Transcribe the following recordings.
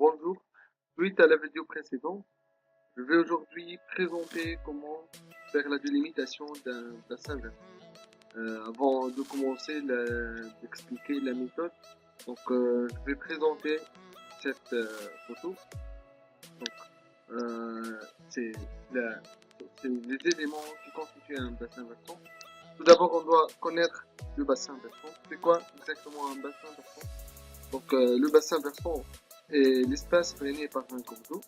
Bonjour, suite à la vidéo précédente, je vais aujourd'hui présenter comment faire la délimitation d'un bassin versant. Avant de commencer d'expliquer la méthode, je vais présenter cette photo. Donc, c'est la- c'est les éléments qui constituent un bassin versant. Tout d'abord, on doit connaître le bassin versant. C'est quoi exactement un bassin versant? Le bassin versant est l'espace drainé par un cours d'eau.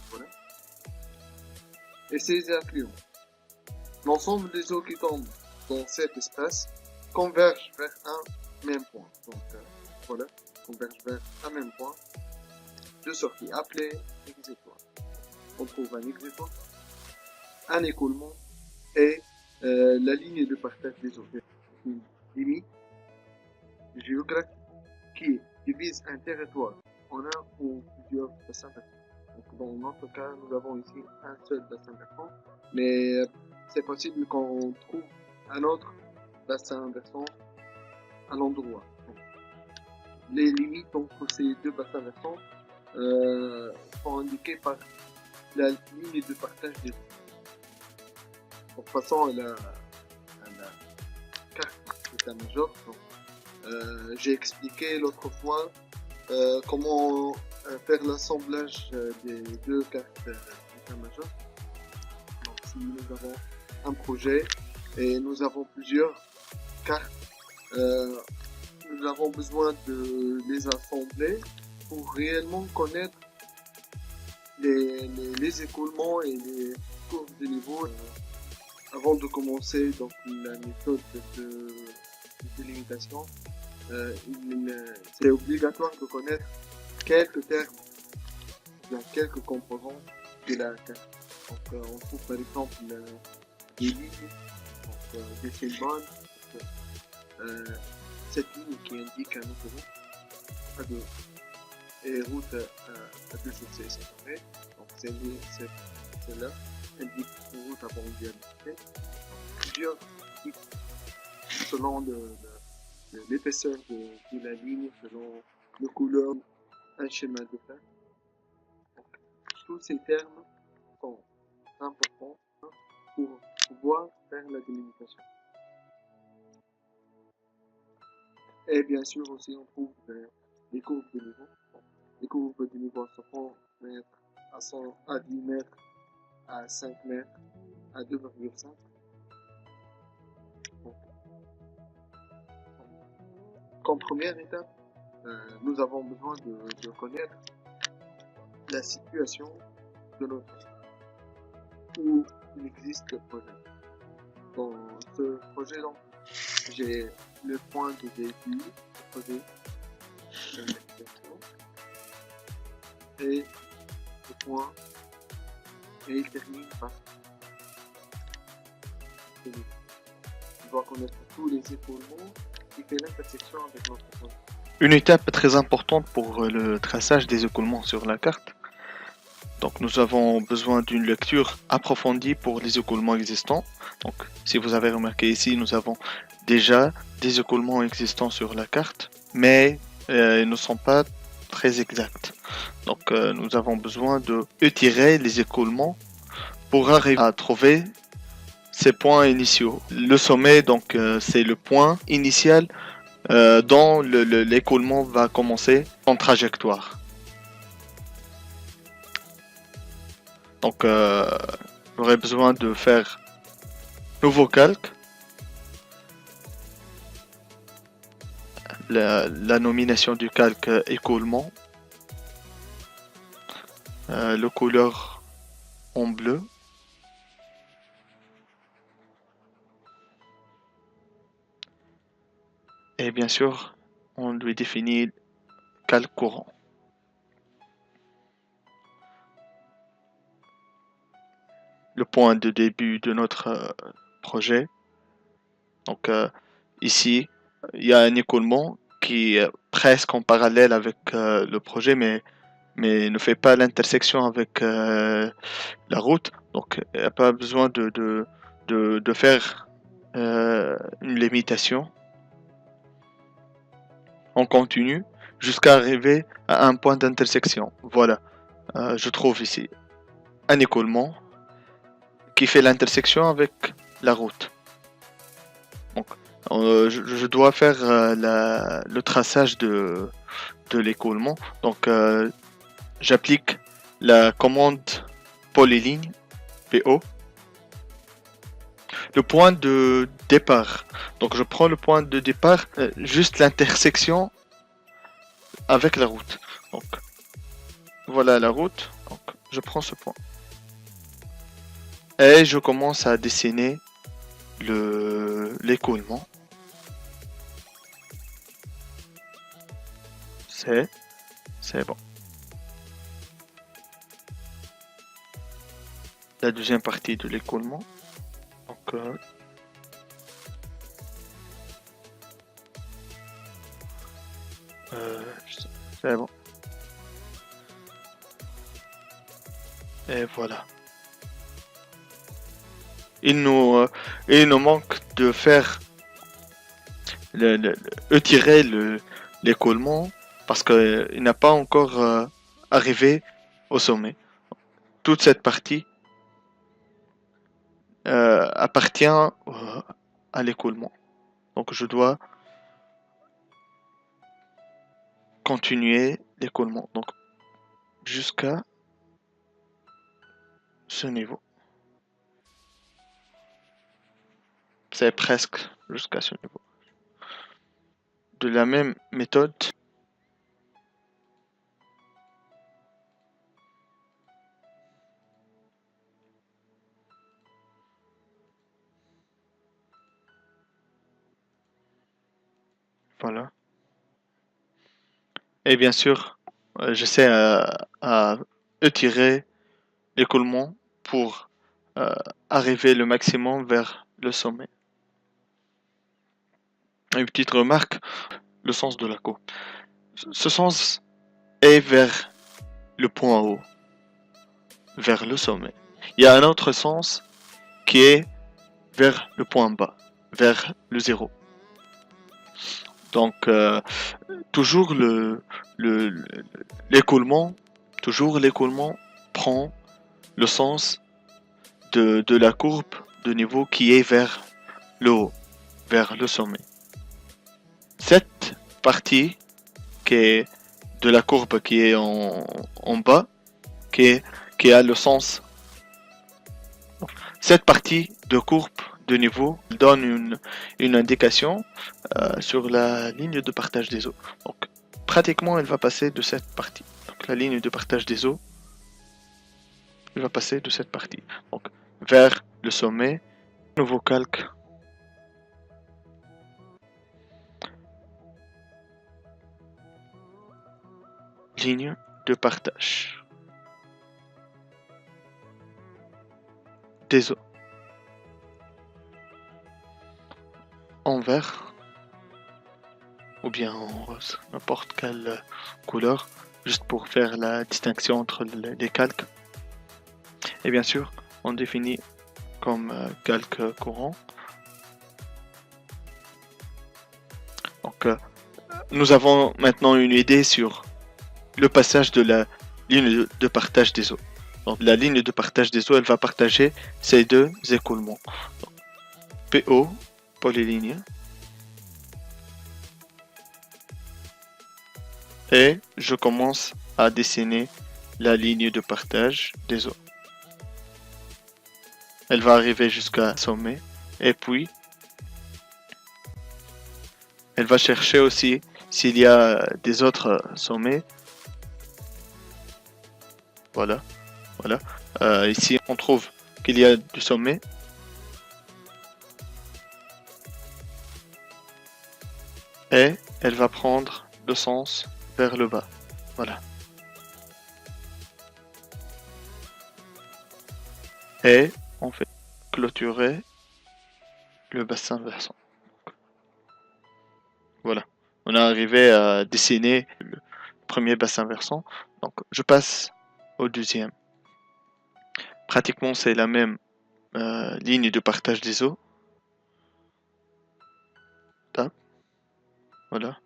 Voilà. Et ses affluents. L'ensemble des eaux qui tombent dans cet espace convergent vers un même point. Voilà, convergent vers un même point de sortie appelé exutoire. On trouve un exutoire, un écoulement et la ligne de partage des eaux. Une limite géographique qui divise un territoire en un ou plusieurs bassins versants. Dans notre cas, nous avons ici un seul bassin versant, mais c'est possible qu'on trouve un autre bassin versant à l'endroit. Les limites entre ces deux bassins versants sont indiquées par la ligne de partage des eaux. Donc, passons à la carte d'état-major. J'ai expliqué l'autre fois comment faire l'assemblage des deux cartes d'état-major. Donc, si nous avons un projet et nous avons plusieurs cartes, nous avons besoin de les assembler pour réellement connaître les écoulements et les courbes de niveau avant de commencer donc la méthode de délimitation. C'est obligatoire de connaître quelques termes, bien quelques composants de la carte. On trouve par exemple des lignes, des symboles, cette ligne qui indique un autoroute à deux et route à deux chaussées séparées. Donc celle-là indique une route à banlieue indiquée. Plusieurs types selon l'épaisseur de la ligne, selon le couleur, un schéma de place. Tous ces termes sont importants pour pouvoir faire la délimitation. Et bien sûr aussi on trouve les courbes de niveau. Les courbes de niveau à 100 mètres, à 10 mètres, à 5 mètres, à 2,5. Comme première étape, nous avons besoin de connaître la situation de notre où il existe le projet. Dans ce projet, j'ai le point de début du projet et le point et il termine par celui. On doit connaître tous les écoulements qui fait l'intersection avec notre projet. Une étape très importante pour le traçage des écoulements sur la carte. Donc nous avons besoin d'une lecture approfondie pour les écoulements existants. Donc si vous avez remarqué ici, nous avons déjà des écoulements existants sur la carte, mais ils ne sont pas très exacts. Donc nous avons besoin de étirer les écoulements pour arriver à trouver ces points initiaux. Le sommet, donc c'est le point initial dont l'écoulement va commencer en trajectoire. Donc, j'aurai besoin de faire nouveau calque, la nomination du calque écoulement, le couleur en bleu, et bien sûr, on lui définit calque courant. Le point de début de notre projet. Donc ici, il y a un écoulement qui est presque en parallèle avec le projet, mais ne fait pas l'intersection avec la route. Donc il n'y a pas besoin de faire une limitation en continu. jusqu'à arriver à un point d'intersection. Voilà, je trouve ici un écoulement qui fait l'intersection avec la route. Donc, je dois faire le traçage de l'écoulement. Donc, j'applique la commande polyligne PO. Le point de départ. Donc, je prends le point de départ, juste l'intersection avec la route. Donc, voilà la route. Donc, je prends ce point. Et je commence à dessiner l'écoulement. C'est bon. La deuxième partie de l'écoulement. Donc, c'est bon. Et voilà. Il nous manque de faire étirer l'écoulement parce qu'il n'a pas encore arrivé au sommet. Toute cette partie appartient à l'écoulement. Donc je dois continuer l'écoulement. Donc jusqu'à ce niveau. C'est presque jusqu'à ce niveau. De la même méthode, voilà. Et bien sûr, j'essaie à étirer l'écoulement pour arriver le maximum vers le sommet. Une petite remarque, le sens de la courbe. Ce sens est vers le point haut, vers le sommet. Il y a un autre sens qui est vers le point bas, vers le zéro. Donc, toujours l'écoulement prend le sens de la courbe de niveau qui est vers le haut, vers le sommet. Cette partie qui est de la courbe qui est en bas, qui a le sens. Cette partie de courbe de niveau donne une indication sur la ligne de partage des eaux. Donc, pratiquement, elle va passer de cette partie. Donc, la ligne de partage des eaux, elle va passer de cette partie. Donc, vers le sommet, nouveau calque. Ligne de partage des eaux. En vert ou bien en rose, n'importe quelle couleur, juste pour faire la distinction entre les calques. Et bien sûr, on définit comme calque courant. Donc, nous avons maintenant une idée sur le passage de la ligne de partage des eaux. Donc, la ligne de partage des eaux, elle va partager ces deux écoulements. Donc, PO, polyligne, et je commence à dessiner la ligne de partage des eaux. Elle va arriver jusqu'à sommet et puis elle va chercher aussi s'il y a des autres sommets. Voilà, voilà. Ici on trouve qu'il y a du sommet. Et elle va prendre le sens vers le bas. Voilà. Et on fait clôturer le bassin versant. Voilà. On est arrivé à dessiner le premier bassin versant. Donc je passe au deuxième. Pratiquement c'est la même ligne de partage des eaux. Là. Voilà.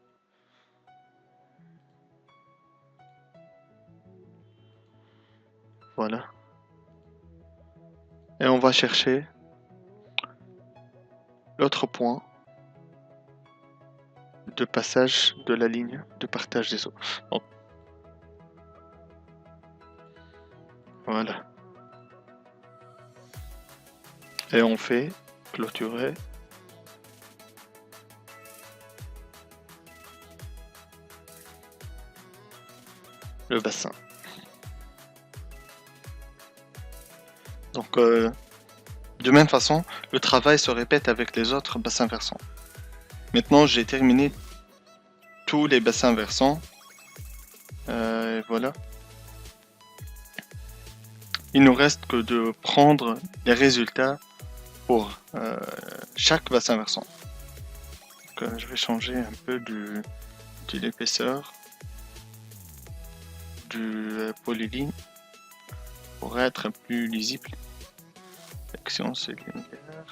Voilà. Et on va chercher l'autre point de passage de la ligne de partage des eaux. Donc, voilà. Et on fait clôturer le bassin. Donc, de même façon, le travail se répète avec les autres bassins versants. Maintenant, j'ai terminé tous les bassins versants. Et voilà. Il nous reste que de prendre les résultats pour chaque bassin versant. Donc, je vais changer un peu de l'épaisseur du polyline pour être plus lisible. Section c'est linéaire.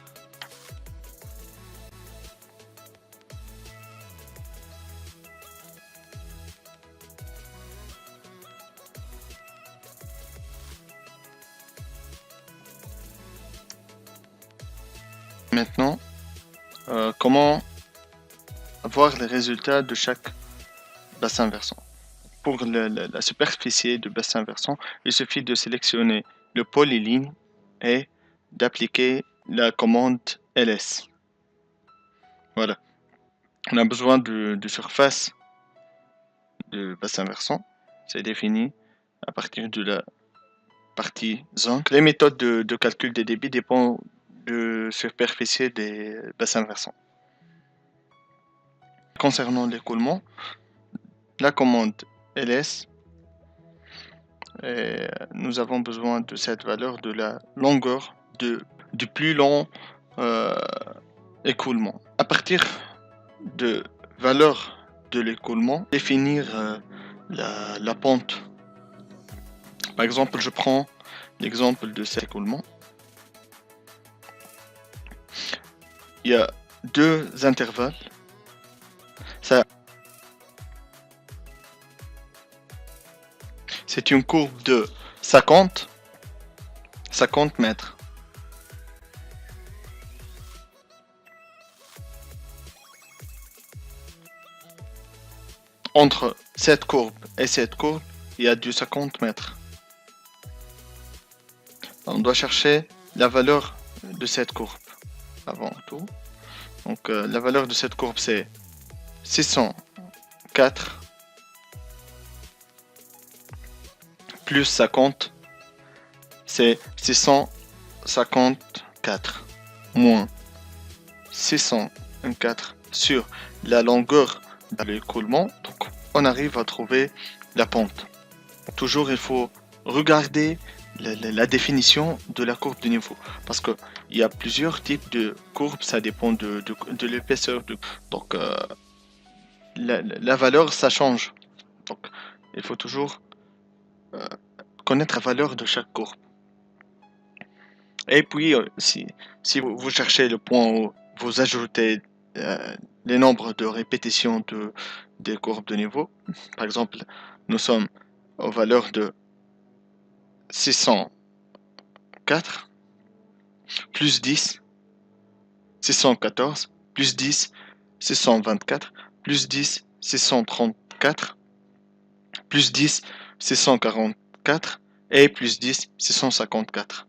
Maintenant, comment voir les résultats de chaque bassin versant? Pour la superficie de bassin versant, il suffit de sélectionner le polyline et d'appliquer la commande ls. Voilà. On a besoin de surface de bassin versant. C'est défini à partir de la partie zone. Les méthodes de calcul des débits dépendent de superficie des bassins versants. Concernant l'écoulement, la commande ls, et nous avons besoin de cette valeur de la longueur du plus long écoulement. À partir de valeur de l'écoulement, définir la pente. Par exemple, je prends l'exemple de cet écoulement. Il y a deux intervalles. C'est une courbe de 50 mètres. Entre cette courbe et cette courbe, il y a du 50 mètres. On doit chercher la valeur de cette courbe avant tout. Donc la valeur de cette courbe c'est 604 plus 50, c'est 654 moins 604 sur la longueur de l'écoulement. Donc on arrive à trouver la pente. Toujours il faut regarder la définition de la courbe de niveau, parce que il y a plusieurs types de courbes, ça dépend de l'épaisseur. Donc la valeur ça change. Donc il faut toujours connaître la valeur de chaque courbe. Et puis si vous cherchez le point où vous ajoutez les nombres de répétitions des courbes de niveau. Par exemple, nous sommes aux valeurs de 604 plus 10, 614 plus 10, 624 plus 10, 634 plus 10, 644 et plus 10, 654.